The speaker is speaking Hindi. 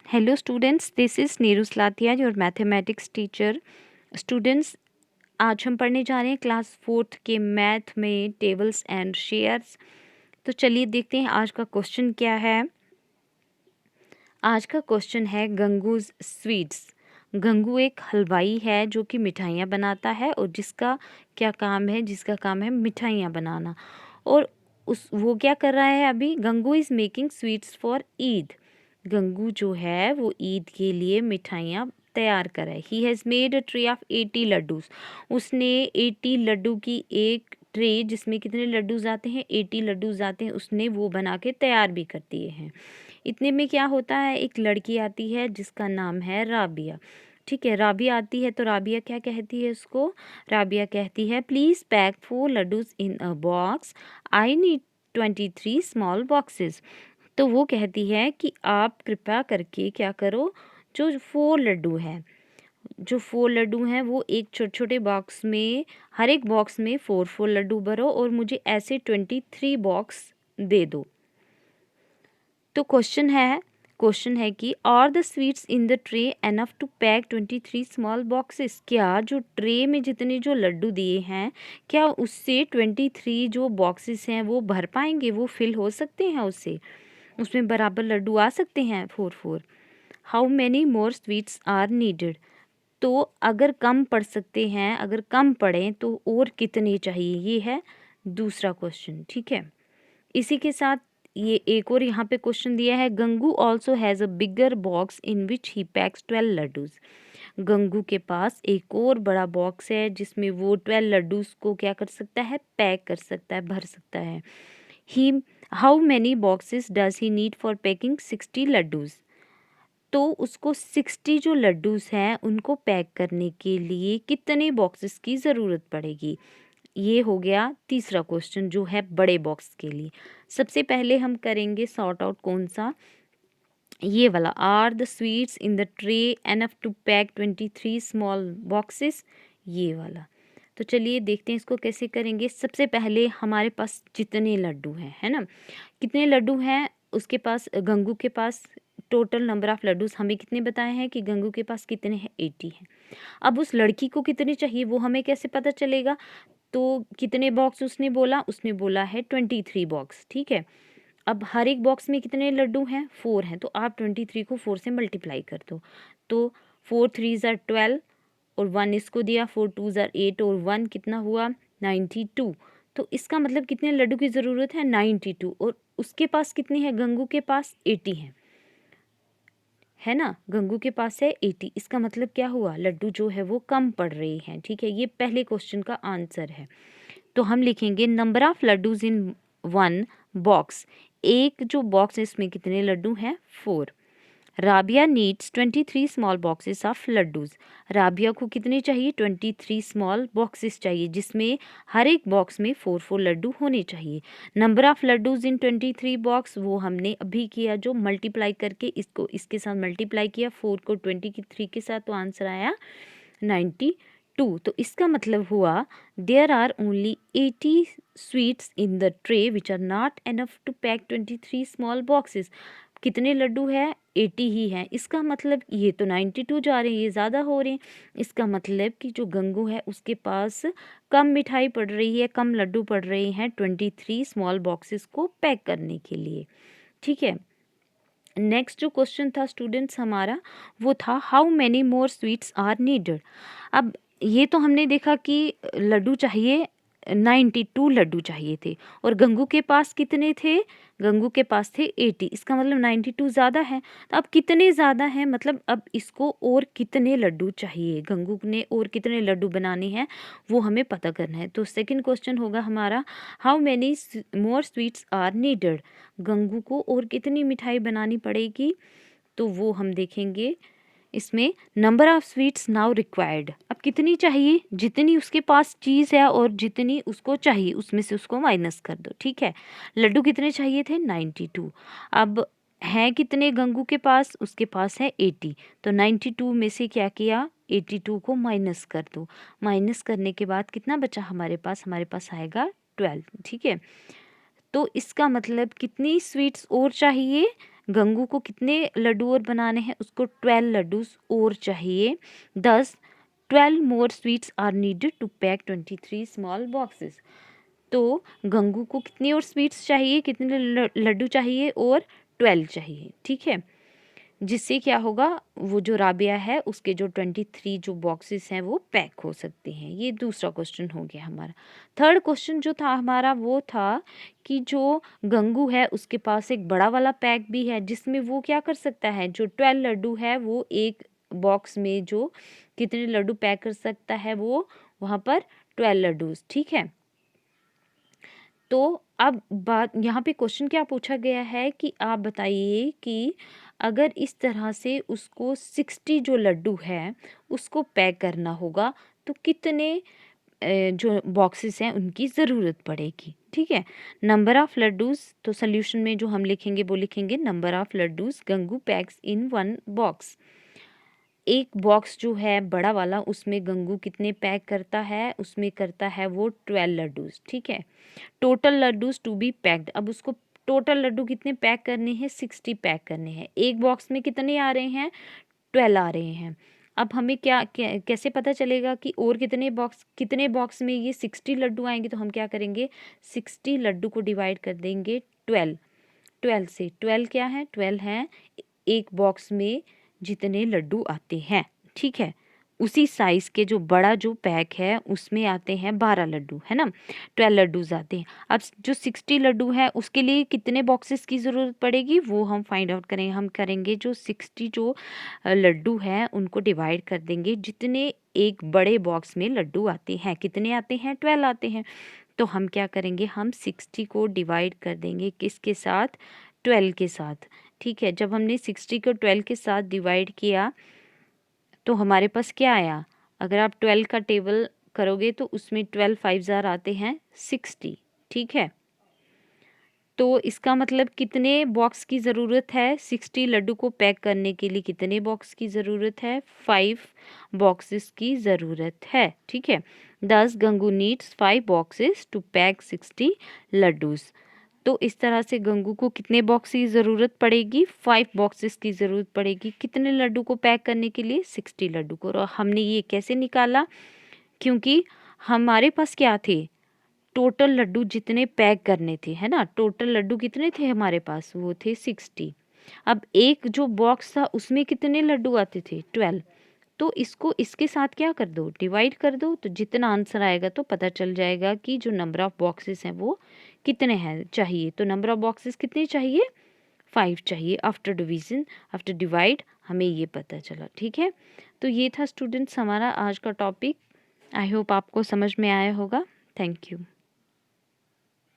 Hello students, this is Neeru Salathia, your mathematics teacher. Students, आज हम पढ़ने जा रहे हैं क्लास 4th के मैथ में टेबल्स एंड शेयर्स। तो चलिए देखते हैं आज का क्वेश्चन क्या है। आज का क्वेश्चन है गंगूज स्वीट्स। गंगू एक हलवाई है जो कि मिठाइयाँ बनाता है और जिसका काम है मिठाइयाँ बनाना। और वो क्या कर रहा है अभी? Gangu is making sweets for Eid. Gangu जो है वो ईद के लिए मिठाइयाँ तैयार कर रहा है। He has made a tray of 80 laddus. उसने 80 लड्डू की एक ट्रे जिसमें कितने लड्डूज आते हैं? 80 लड्डूज आते हैं, उसने वो बना के तैयार भी कर दिए हैं। इतने में क्या होता है, एक लड़की आती है जिसका नाम है राबिया। ठीक है, राबिया आती है तो राबिया क्या कहती है उसको? राबिया कहती है please pack 4 laddoos in a box, I need 23 small boxes. तो वो कहती है कि आप कृपया करके क्या करो, जो 4 लड्डू हैं, जो 4 लड्डू हैं वो एक छोटे छोटे बॉक्स में, हर एक बॉक्स में 4 लड्डू भरो और मुझे ऐसे 23 बॉक्स दे दो। तो क्वेश्चन है कि are the sweets in the tray enough to pack 23 small boxes. क्या जो ट्रे में जितने जो लड्डू दिए हैं, क्या उससे 23 जो बॉक्सेस हैं वो भर पाएंगे, वो फिल हो सकते हैं उससे, उसमें बराबर लड्डू आ सकते हैं 4। How many more sweets are needed. तो अगर कम पड़ सकते हैं, अगर कम पड़ें तो और कितने चाहिए, ये है दूसरा क्वेश्चन। ठीक है, इसी के साथ ये एक और यहाँ पे क्वेश्चन दिया है, Gangu also has a bigger box in which he PACS 12 laddoos. Gangu के पास एक और बड़ा बॉक्स है जिसमें वो 12 लड्डूज को क्या कर सकता है? पैक कर सकता है, भर सकता है। He how many boxes does he need for packing 60 laddoos. तो उसको 60 जो लड्डूज हैं उनको पैक करने के लिए कितने बॉक्सेस की ज़रूरत पड़ेगी। ये हो गया तीसरा क्वेश्चन जो है बड़े बॉक्स के लिए। सबसे पहले हम करेंगे सॉर्ट आउट कौन सा, ये वाला, are the sweets in the tray enough to pack 23 small boxes, ये वाला। तो चलिए देखते हैं इसको कैसे करेंगे। सबसे पहले हमारे पास जितने लड्डू हैं, है ना, कितने लड्डू हैं उसके पास, गंगू के पास टोटल नंबर ऑफ लड्डूस हमें कितने बताए हैं कि गंगू के पास कितने हैं? 80 हैं। अब उस लड़की को कितने चाहिए वो हमें कैसे पता चलेगा? तो कितने बॉक्स उसने बोला है 23 बॉक्स। ठीक है, अब हर एक बॉक्स में कितने लड्डू हैं? 4 हैं, तो आप 23 को 4 से मल्टीप्लाई कर दो। तो 4 3 ज़ार 12 और 1 इसको दिया, 4 2 ज़ार 8 और 1 कितना हुआ? 92। तो इसका मतलब कितने लड्डू की ज़रूरत है? 92। और उसके पास कितनी है? गंगू के पास 80 हैं, है ना, गंगू के पास है 80। इसका मतलब क्या हुआ? लड्डू जो है वो कम पड़ रहे हैं। ठीक है, ये पहले क्वेश्चन का आंसर है। तो हम लिखेंगे number of laddoos in 1 box. एक जो बॉक्स है इसमें कितने लड्डू हैं? 4। Rabia needs 23 small boxes of laddoos. Rabia को कितने चाहिए? 23 स्मॉल बॉक्सेस चाहिए जिसमें हर एक बॉक्स में 4 लड्डू होने चाहिए। Number of laddoos in 23 box वो हमने अभी किया, जो मल्टीप्लाई करके इसको इसके साथ मल्टीप्लाई किया, 4 को 23 के साथ, तो आंसर आया 92। तो इसका मतलब हुआ there are only 80 sweets in the tray which are not enough to pack 23 small boxes. कितने लड्डू है? 80 ही हैं। इसका मतलब ये तो 92 जा रहे हैं, ये ज़्यादा हो रहे हैं। इसका मतलब कि जो गंगू है उसके पास कम मिठाई पड़ रही है, कम लड्डू पड़ रहे हैं 23 स्मॉल बॉक्सेस को पैक करने के लिए। ठीक है, नेक्स्ट जो क्वेश्चन था स्टूडेंट्स हमारा, वो था how many more sweets are needed. अब ये तो हमने देखा कि लड्डू चाहिए, 92 लड्डू चाहिए थे, और गंगू के पास कितने थे? गंगू के पास थे 80। इसका मतलब 92 ज़्यादा है। तो अब कितने ज़्यादा हैं, मतलब अब इसको और कितने लड्डू चाहिए, गंगू ने और कितने लड्डू बनाने हैं वो हमें पता करना है। तो सेकंड क्वेश्चन होगा हमारा how many more sweets are needed. Gangu को और कितनी मिठाई बनानी पड़ेगी, तो वो हम देखेंगे इसमें number of sweets now required. अब कितनी चाहिए? जितनी उसके पास चीज़ है और जितनी उसको चाहिए उसमें से उसको माइनस कर दो। ठीक है, लड्डू कितने चाहिए थे? 92। अब हैं कितने गंगू के पास? उसके पास है 80। तो 92 में से क्या किया? 82 को माइनस कर दो। माइनस करने के बाद कितना बचा हमारे पास? हमारे पास आएगा 12। ठीक है, तो इसका मतलब कितनी स्वीट्स और चाहिए? गंगू को कितने लड्डू और बनाने हैं, उसको 12 लड्डू और चाहिए। 12 more sweets are needed to pack 23 small boxes. तो गंगू को कितनी और स्वीट्स चाहिए, कितने लड्डू चाहिए, और 12 चाहिए, ठीक है। जिससे क्या होगा, वो जो राबिया है उसके जो 23 जो बॉक्सेस हैं वो पैक हो सकते हैं। ये दूसरा क्वेश्चन हो गया हमारा। थर्ड क्वेश्चन जो था हमारा वो था कि जो गंगू है उसके पास एक बड़ा वाला पैक भी है, जिसमें वो क्या कर सकता है, जो 12 लड्डू है वो एक बॉक्स में जो कितने लड्डू पैक कर सकता है, वो वहाँ पर 12 लड्डूस, ठीक है। तो अब बात यहाँ पे क्वेश्चन क्या पूछा गया है कि आप बताइए कि अगर इस तरह से उसको 60 जो लड्डू है उसको पैक करना होगा तो कितने जो बॉक्सेस हैं उनकी ज़रूरत पड़ेगी, ठीक है। नंबर ऑफ़ लड्डूज़, तो सोल्यूशन में जो हम लिखेंगे वो लिखेंगे number of laddoos Gangu packs in 1 box. एक बॉक्स जो है बड़ा वाला उसमें गंगू कितने पैक करता है, उसमें करता है वो 12 लड्डूज़, ठीक है। Total laddoos to be packed, अब उसको टोटल लड्डू कितने पैक करने हैं, 60 पैक करने हैं। एक बॉक्स में कितने आ रहे हैं, 12 आ रहे हैं। अब हमें कैसे पता चलेगा कि और कितने बॉक्स में ये 60 लड्डू आएंगे, तो हम क्या करेंगे, 60 लड्डू को डिवाइड कर देंगे 12 से। 12 क्या है, 12 है एक बॉक्स में जितने लड्डू आते हैं, ठीक है। उसी साइज़ के जो बड़ा जो पैक है उसमें आते हैं 12 लड्डू, है ना, 12 लड्डूज आते हैं। अब जो 60 लड्डू है उसके लिए कितने बॉक्सेस की ज़रूरत पड़ेगी वो हम फाइंड आउट करेंगे। हम करेंगे जो 60 जो लड्डू हैं उनको डिवाइड कर देंगे जितने एक बड़े बॉक्स में लड्डू आते हैं। कितने आते हैं, 12 आते हैं। तो हम क्या करेंगे, हम 60 को डिवाइड कर देंगे किसके साथ, 12 के साथ, ठीक है। जब हमने 60 को 12 के साथ डिवाइड किया तो हमारे पास क्या आया, अगर आप 12 का टेबल करोगे तो उसमें 12 5 ज़ार आते हैं 60, ठीक है। तो इसका मतलब कितने बॉक्स की ज़रूरत है, 60 लड्डू को पैक करने के लिए कितने बॉक्स की ज़रूरत है, 5 बॉक्सेस की ज़रूरत है, ठीक है। 10 Gangu needs 5 boxes to pack 60 laddoos. तो इस तरह से गंगू को कितने बॉक्स की ज़रूरत पड़ेगी, 5 बॉक्सेस की ज़रूरत पड़ेगी। कितने लड्डू को पैक करने के लिए, 60 लड्डू को। और हमने ये कैसे निकाला, क्योंकि हमारे पास क्या थे, टोटल लड्डू जितने पैक करने थे, है ना, टोटल लड्डू कितने थे हमारे पास, वो थे 60। अब एक जो बॉक्स था उसमें कितने लड्डू आते थे, 12। तो इसको इसके साथ क्या कर दो, डिवाइड कर दो, तो जितना आंसर आएगा तो पता चल जाएगा कि जो नंबर ऑफ़ बॉक्सेस हैं वो कितने हैं चाहिए। तो नंबर ऑफ़ बॉक्सेस कितने चाहिए, 5 चाहिए। आफ्टर डिवीज़न, आफ्टर डिवाइड हमें ये पता चला, ठीक है। तो ये था स्टूडेंट्स हमारा आज का टॉपिक। आई होप आपको समझ में आया होगा। Thank you.